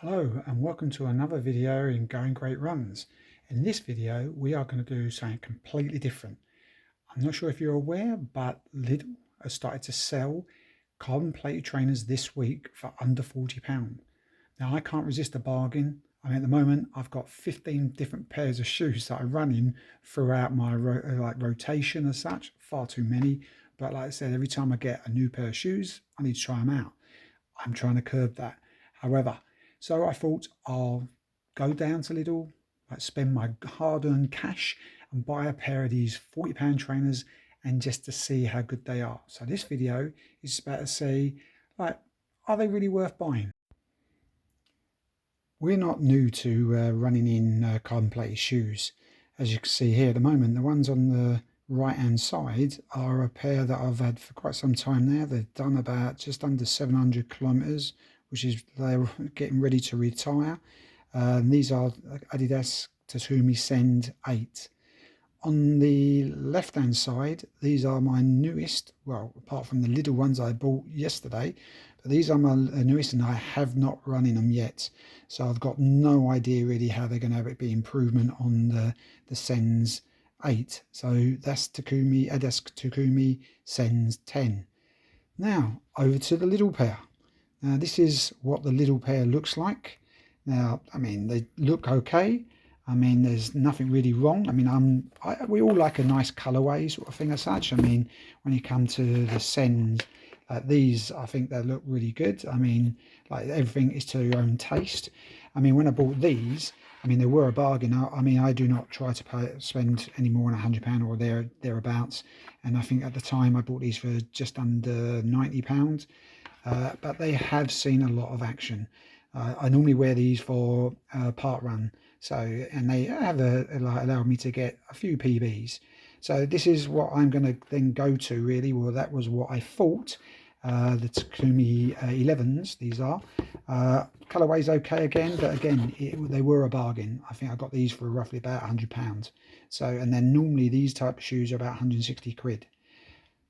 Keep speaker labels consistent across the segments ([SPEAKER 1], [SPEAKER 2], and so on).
[SPEAKER 1] Hello and welcome to another video in Going Great Runs. In this video we are going to do something completely different. I'm not sure if you're aware, but Lidl has started to sell carbon plated trainers this week for under £40. Now I can't resist a bargain. I mean, at the moment I've got 15 different pairs of shoes that I run in throughout my rotation as such. Far too many, but like I said, every time I get a new pair of shoes I need to try them out. I'm trying to curb that. However, so I thought I'll go down to Lidl, like spend my hard-earned cash and buy a pair of these £40 trainers and just to see how good they are. So this video is about to say, like, are they really worth buying? We're not new to running in carbon plated shoes. As you can see here at the moment, the ones on the right hand side are a pair that I've had for quite some time now. They've done about just under 700 kilometers, which is they're getting ready to retire. These are Adidas Takumi Send 8. On the left hand side, these are my newest, well, apart from the little ones I bought yesterday, but these are my newest and I have not run in them yet. So I've got no idea really how they're going to be improvement on the Sens 8. So that's Adidas Takumi Sens 10. Now over to the little pair. Now this is what the little pair looks like. Now, I mean, they look okay. I mean, there's nothing really wrong. I mean, we all like a nice colourway sort of thing as such. I mean, when you come to the Sens, these, I think they look really good. I mean, like everything is to your own taste. I mean, when I bought these, I mean, they were a bargain. I mean, I do not try to spend any more than £100 or thereabouts. And I think at the time I bought these for just under £90. But they have seen a lot of action. I normally wear these for park run, so and they have allowed me to get a few PBs. So this is what I'm going to then go to really. Well, that was what I thought. The Takumi 11s, these are. Colorway's okay again, but again, they were a bargain. I think I got these for roughly about £100. So, and then normally these type of shoes are about 160 quid.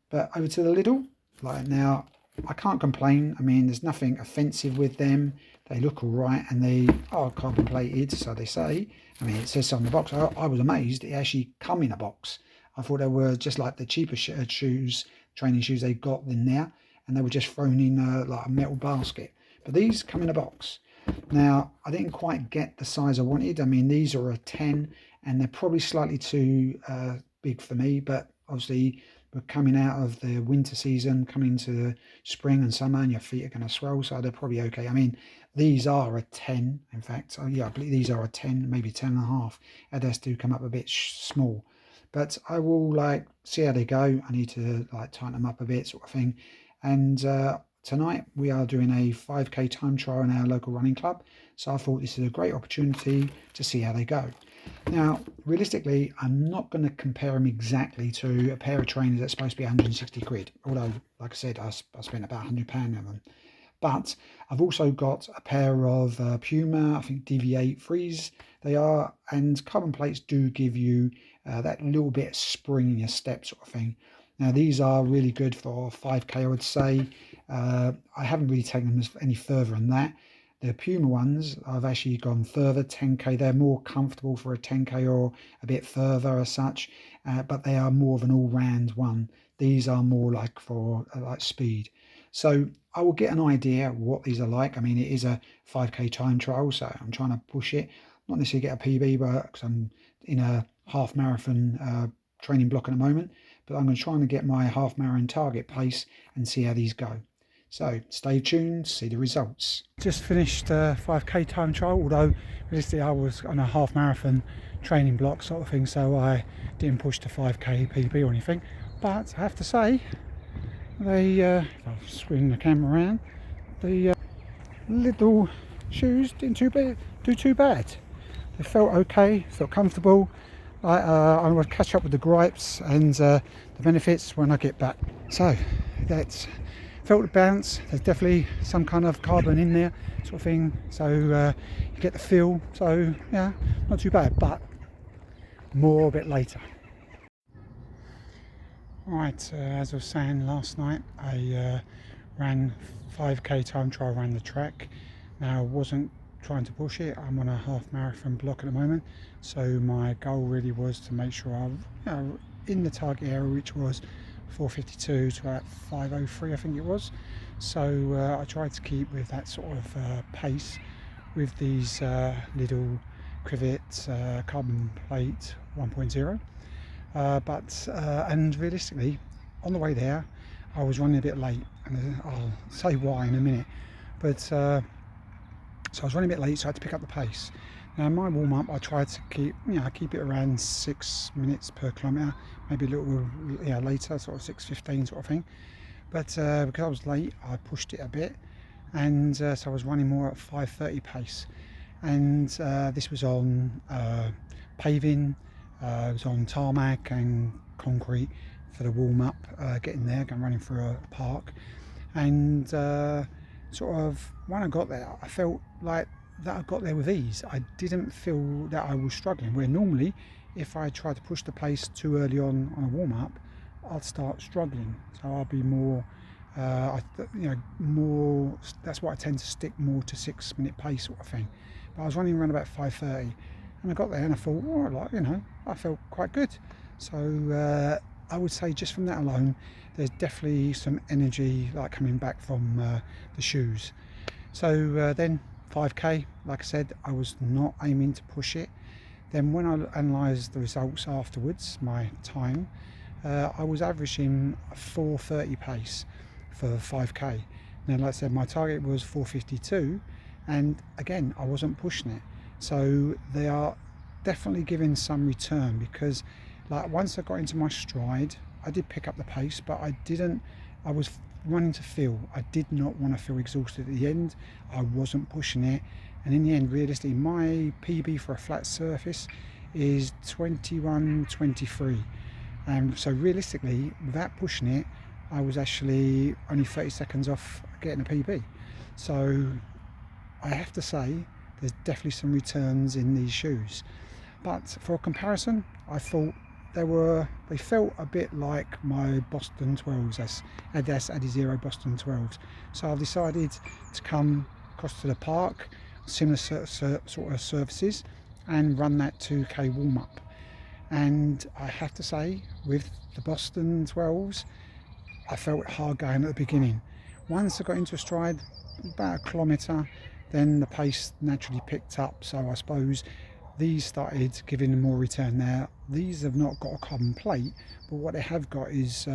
[SPEAKER 1] But over to the Lidl, like now, I can't complain. I mean, there's nothing offensive with them. They look all right and they are carbon plated, so they say. I mean, it says so on the box. I was amazed it actually come in a box. I thought they were just like the cheaper shoes, training shoes they got in there, and they were just thrown in like a metal basket. But these come in a box. Now, I didn't quite get the size I wanted. I mean, these are a 10, and they're probably slightly too big for me, but obviously we're coming out of the winter season, coming into spring and summer, and your feet are going to swell, so they're probably okay. I mean, these are a 10, in fact. Oh, yeah, I believe these are a 10, maybe 10 and a half. Adidas do come up a bit small, but I will like see how they go. I need to like tighten them up a bit, sort of thing. And tonight we are doing a 5k time trial in our local running club, so I thought this is a great opportunity to see how they go. Now, realistically, I'm not going to compare them exactly to a pair of trainers that's supposed to be 160 quid, although, like I said, I spent about £100 on them. But I've also got a pair of Puma, I think DV8 Freeze they are, and carbon plates do give you that little bit of spring in your step sort of thing. Now, these are really good for 5k, I would say. I haven't really taken them any further than that. The Puma ones, I've actually gone further, 10k. They're more comfortable for a 10k or a bit further as such, but they are more of an all-round one. These are more like for like speed. So I will get an idea what these are like. I mean, it is a 5k time trial, so I'm trying to push it. Not necessarily get a PB, but because I'm in a half marathon training block at the moment, but I'm going to try and get my half marathon target pace and see how these go. So stay tuned, see the results. Just finished a 5k time trial, although realistically I was on a half marathon training block sort of thing, so I didn't push the 5k PB or anything. But I have to say, if I'll swing the camera around, the little shoes didn't do too bad. They felt okay, felt comfortable. I'm going to catch up with the gripes and the benefits when I get back. So that's felt the bounce. There's definitely some kind of carbon in there sort of thing, so you get the feel. So yeah, not too bad, but more a bit later. Right, as I was saying last night, I ran 5k time trial around the track. Now, I wasn't trying to push it. I'm on a half marathon block at the moment, so my goal really was to make sure I'm in the target area, which was 4:52 to about 5:03 I think it was. So I tried to keep with that sort of pace with these Lidl Crivet carbon plate 1.0, and realistically on the way there I was running a bit late, and I'll say why in a minute. But so I was running a bit late, so I had to pick up the pace. Now in my warm-up I tried to keep it around 6 minutes per kilometre, maybe a little later, sort of 6:15 sort of thing. But because I was late I pushed it a bit, and so I was running more at 5:30 pace. And this was on paving, it was on tarmac and concrete for the warm-up, getting there, going running through a park. And sort of when I got there I felt like that I got there with ease. I didn't feel that I was struggling, where normally if I tried to push the pace too early on a warm-up I'd start struggling. So I'll be more more, that's why I tend to stick more to 6 minute pace sort of thing. But I was running around about 5:30, and I got there and I thought, I felt quite good. So I would say just from that alone there's definitely some energy like coming back from the shoes. So then 5k, like I said, I was not aiming to push it. Then when I analysed the results afterwards, my time, I was averaging 4:30 pace for 5k. Now like I said, my target was 4:52, and again I wasn't pushing it. So they are definitely giving some return, because like once I got into my stride I did pick up the pace, but I was running to feel. I did not want to feel exhausted at the end. I wasn't pushing it, and in the end realistically my PB for a flat surface is 21:23. So realistically, without pushing it, I was actually only 30 seconds off getting a PB. So I have to say there's definitely some returns in these shoes. But for a comparison, I thought they felt a bit like my Boston 12s, that's Adidas Adizero Boston 12s. So I've decided to come across to the park, similar sort of surfaces, and run that 2k warm-up. And I have to say, with the Boston 12s, I felt hard going at the beginning. Once I got into a stride, about a kilometre, then the pace naturally picked up. So I suppose these started giving more return. Now these have not got a carbon plate, but what they have got is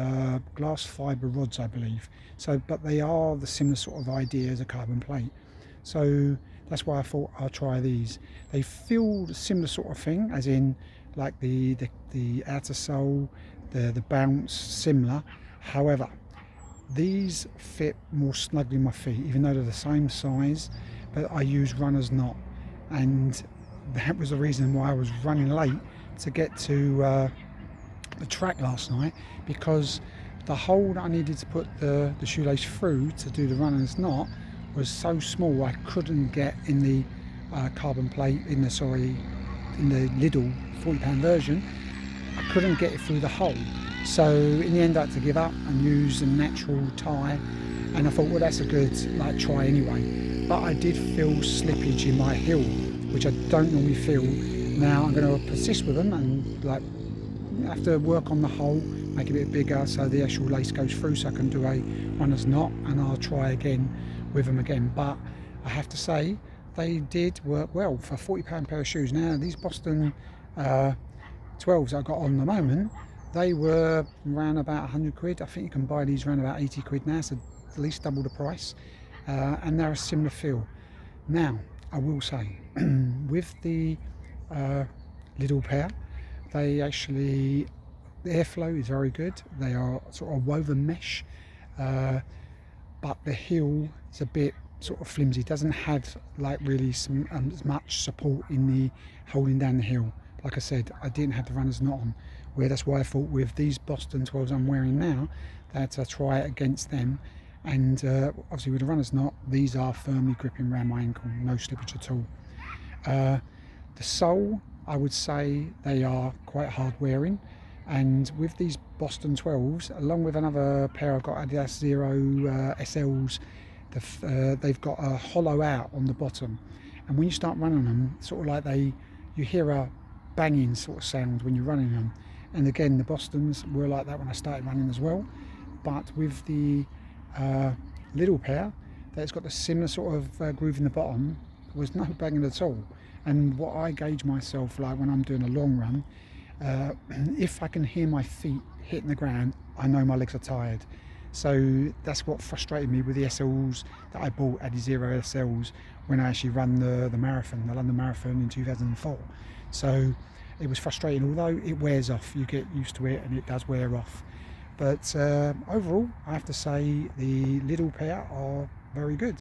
[SPEAKER 1] glass fibre rods, I believe. So, but they are the similar sort of idea as a carbon plate. So that's why I thought I'll try these. They feel the similar sort of thing, as in like the outer sole, the bounce, similar. However, these fit more snugly in my feet, even though they're the same size, but I use runner's knot, and that was the reason why I was running late to get to the track last night, because the hole that I needed to put the shoelace through to do the runner's knot was so small I couldn't get in the carbon plate, in the Lidl £40 version. I couldn't get it through the hole. So in the end I had to give up and use a natural tie, and I thought, well, that's a good try anyway. But I did feel slippage in my heel, which I don't normally feel. Now I'm going to persist with them and have to work on the hole, make it a bit bigger so the actual lace goes through, so I can do a runner's knot, and I'll try again with them again. But I have to say they did work well for a £40 pair of shoes. Now these Boston 12s I got on the moment, they were around about 100 quid. I think you can buy these around about 80 quid now, so at least double the price, and they're a similar feel. Now I will say with the Lidl pair, the airflow is very good. They are sort of woven mesh, but the heel is a bit sort of flimsy. It doesn't have really as much support in the holding down the heel. Like I said, I didn't have the runner's knot on, where that's why I thought with these Boston 12s I'm wearing now that I try it against them. And obviously with the runner's knot, these are firmly gripping around my ankle, no slippage at all. The sole, I would say they are quite hard wearing, and with these Boston 12s, along with another pair I've got, Adidas Zero SLs, they've got a hollow out on the bottom, and when you start running them, sort of like you hear a banging sort of sound when you're running them. And again, the Bostons were like that when I started running as well, but with the Lidl pair, that's got the similar sort of groove in the bottom, there was no banging at all. And what I gauge myself like when I'm doing a long run, if I can hear my feet hitting the ground, I know my legs are tired. So that's what frustrated me with the SLs that I bought, Adizero SLs, when I actually ran the marathon, the London Marathon in 2004. So it was frustrating, although it wears off. You get used to it and it does wear off. But overall, I have to say the Lidl pair are very good.